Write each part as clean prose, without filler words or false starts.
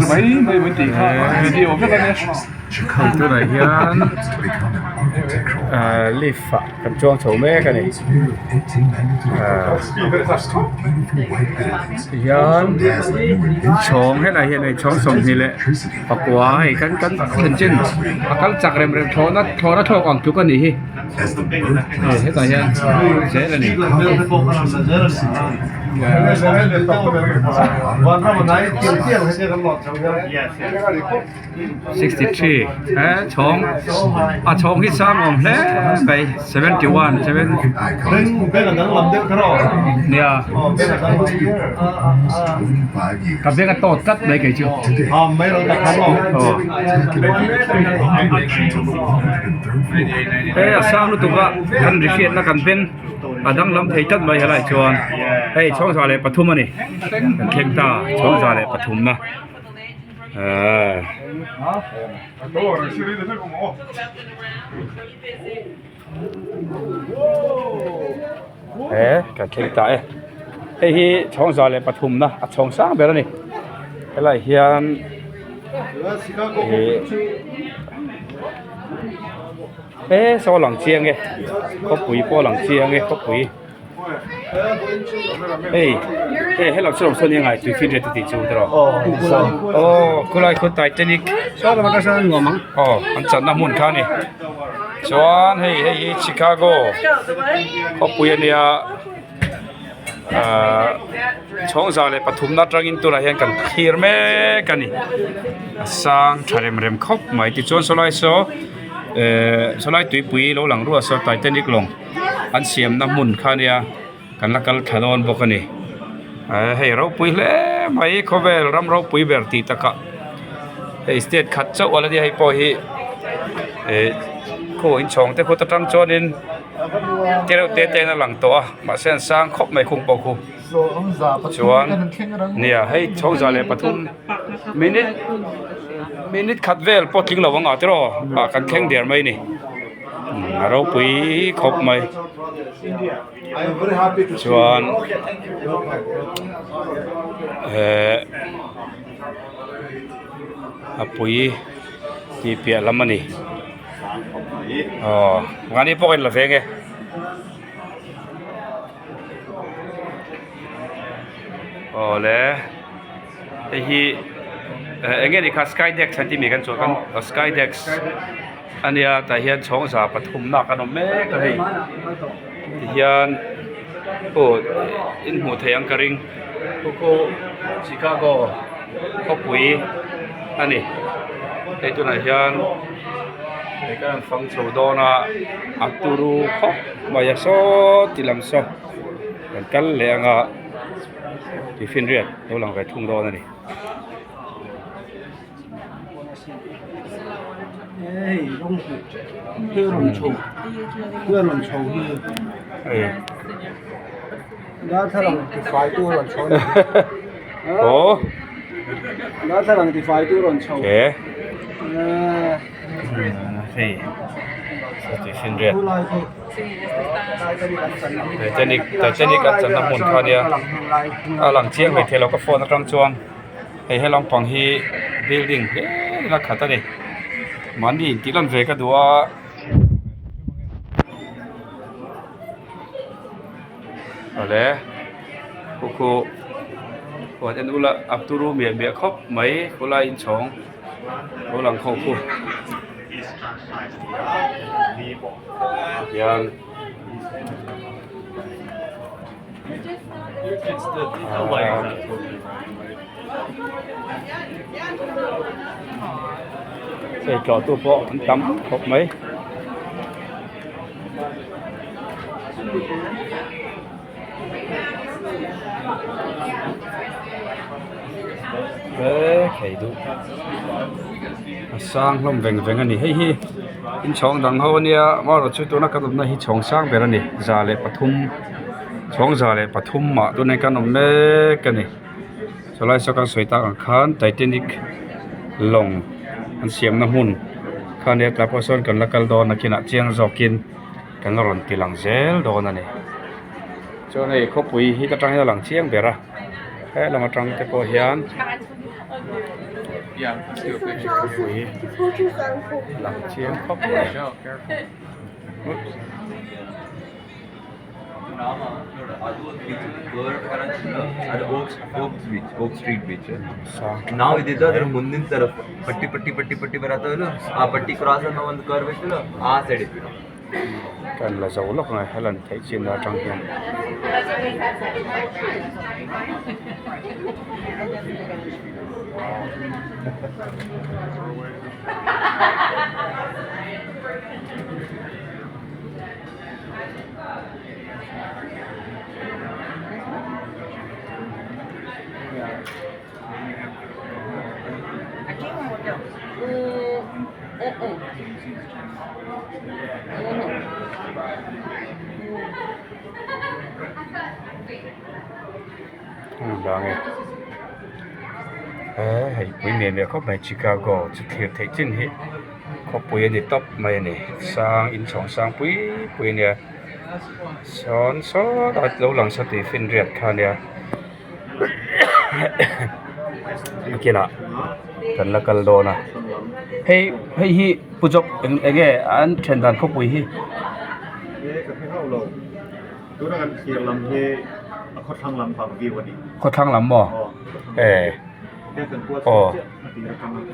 ไม่ตีข้าเดียวก็ได้เนี่ยตัวไหนเฮียนลิฟต์กับจวงโฉมแม่กันนี่เฮียนช่องให้ไหนเฮียนช่องส่งทีเลยปากว่าให้กันขึ้นจิ้นกันจักเร็มโทนัดโทก่อนทุกคนนี่ให้ต่อเฮียนเจ๊เลยนี่63ช่องช่องที่3อมแล้วไป71เนี่ยกับเรื่องกันโตตัดเลยกี่ชั่วไม่รู้จักครับสร้างรู้ตัวว่ากันริเชียนนักกันเป็นดังลำไทยจัดไปอะไรชวนช่องสาเลปทุมนี่เข่งตาช่องสาเลปทุมนะกับเข่งตาที่ช่องสาเลปทุมนะช่องสร้างแบบนี้อะไรเฮียนโซ่หลังเชียงไงก็ปุ๋ยป้อหลังเชียงไงก็ปุ๋ยให้เราส่วนยังไงตัวฟินเรตติจูตลอดคุณอะไรคุณไททานิกชอบมันก็ชอบงอมั้งมันจัดน้ำมันข้านี่ชวนให้ชิคาโกก็ปุ๋ยเนี่ยช่องสาเลปทุมนัดรักินตัวอะไรกันขีร์แม่กันนี่สร้างทะเลมเร็มครบหมายที่ชวนสไลด์สไลด์ตุยปุ๋ยเราหลังรัวสไตล์เทคนิคลงอันเสียมน้ำมันข้าเนี่ยกันละกันขดอนบอกกันนี่ให้เราปุ๋ยเล่ไม่เขาเวลรำเราปุ๋ยแบบตีตะกะให้สเตทขัดเจ้าอะไรที่ให้พอให้โคอินช่องแต่โคตรตั้งจอนินเจ้าเตะนั่งหลังตัวมาเส้นสร้างครบไม่คงปอกคูชวนเนี่ยให้ช่องสาเลปทุมมินิขัดเวลพอทิ้งเราวังอ่ะที่รอกันแข่งเดียร์ไม่นี่เราปุ๋ยครบไหมชวนปุ๋ยที่เปียละมันนี่งานนี้พวกเอ็นละเฟงไงแล้วไอ้ที่เงี้ยนี่ค่ะ Skydeck ฉันที่มีกันส่วนกัน Skydeck อันนี้แต่เฮียนช่องสาปทุมนักกันแม่ก็ให้เฮียนอินหัวเทียงกระริงโคชิคาโกก็ปุ๋ยอันนี้ไอ้ตัวไหนเฮียนไอ้การฟังโซโดนาอัตุรุคอกมายาโซติลัมโซกันเลี้ยงที่ฟินเรียดเราหลังไปทุ่งโดนนี่เพื่อนหล่นโชว์แล้วถ้าหลังติดไฟตัวหล่นโชว์แล้วถ้าหลังติดไฟตัวหล่นโชว์ที่ฟินเรียดแต่เจนิกกันจันทร์มุนเขาเนี่ยหลังเชียงไปเทเราก็โฟนรังจวงให้ลองฟังฮีบิลดิ้งรักขัดตัวนี้มันนี่ที่ลันเวก็ดูว่าอะไรคุว่าจะดูละอับตุรุเมียครบไหมคนละอินช่องคนหลังเขาคุยังใส่จอตัวโป๊ะมันตั้มครบไหมใครดูสร้างลมแหวงอันนี้ให้อินช่องดังเขาเนี่ยว่าเราช่วยตัวนักการเมืองให้ช่องสร้างแบบนี้ซาเลปทุมช่องซาเลปทุมมาตัวในการนำเล็กกันนี่สไลด์สกัดสวยตาอังคารไททานิกลงอันเสียมน้ำหุ่นข้าเนี่ยกลับมาส่วนกันละกันโดนนักกินเจียงจอกินกันร้อนตีหลังเซลโดนนั่นนี่ช่วงนี้เขาปุ๋ยฮิตจังให้หลังเชียงเบระแค่เรามาจังแต่พอเฮียน Yeah, let's do a picture. Lặng chiếm khóc Joe, careful. ಅದು oak street beach Sang ನಾವು ಇದ್ದಿದ್ದು ಅದ್ರ ಮುಂದಿನ ತರಫ್ ಪಟ್ಟಿ ಪಟ್ಟಿ ಪಟ್ಟಿ ಪಟ್ಟಿ ಬರತ್ತವಲ್ಲ ಆ ಪಟ್ಟಿ ಕ್ರಾಸ್ ಅನ್ನೋ ಒಂದು ಕರ್ವ್ ಇತ್ತಲ್ಲ ಆ ಸೈಡ್ ಇದ್ವಿ ನಾವು Cần là dấu lốc này hay lần thấy trên đó trong hiền đó nghe hãy quý miền này có bài Chicago chỉ thiệt thấy trên hết có quý này top mày này sang inchhawng sang quý này son số đã lâu lần sau thì phiên riết kha này kia nè cần là cần đồ nè hey hi phụ giúp anh nghe anh trên đàn có quý hi tôi đang ăn kiêng làm thế có thằng làm bằng kia vậy có thằng lắm mò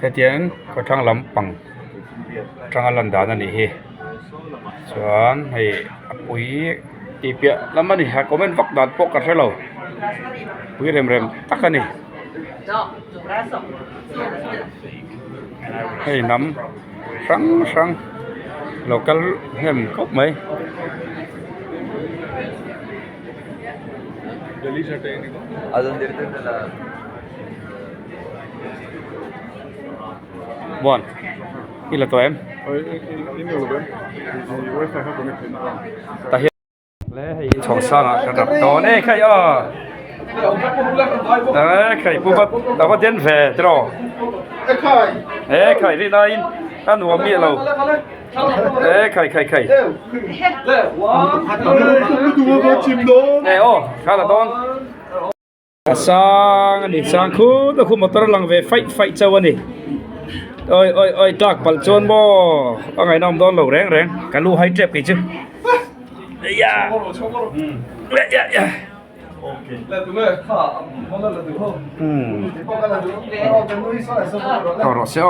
thế tiếng có thằng lắm bằng thằng lần đó là gì chọn hay quý ý bịa lắm mà đi hả có bên vóc đàn bộ cả thế lâu quý rem tắc cái này hay nắm sáng lẩu cá hem cốc mấy ಅದೊಂದು ಇರ್ತೈತಲ್ಲ Bon, đi là tụi em. Ta hiện lẽ hay chọn sang à, cái đập đó này khai à. Đấy, khai bút bắt, tao có tiền về, thế rồi. Ê, khai đi đây, ăn uống miệng lâu. Ê, khai. Ê, ô, khá là tốt. Sang khu, tôi không một tờ lăng về fight châu anh đi. Ôi, trạc bật chôn bò. Ở ngày nông đón lẩu rén, cả lũ hay trẹp kì chứ. Dạ. Tao rõ sẽ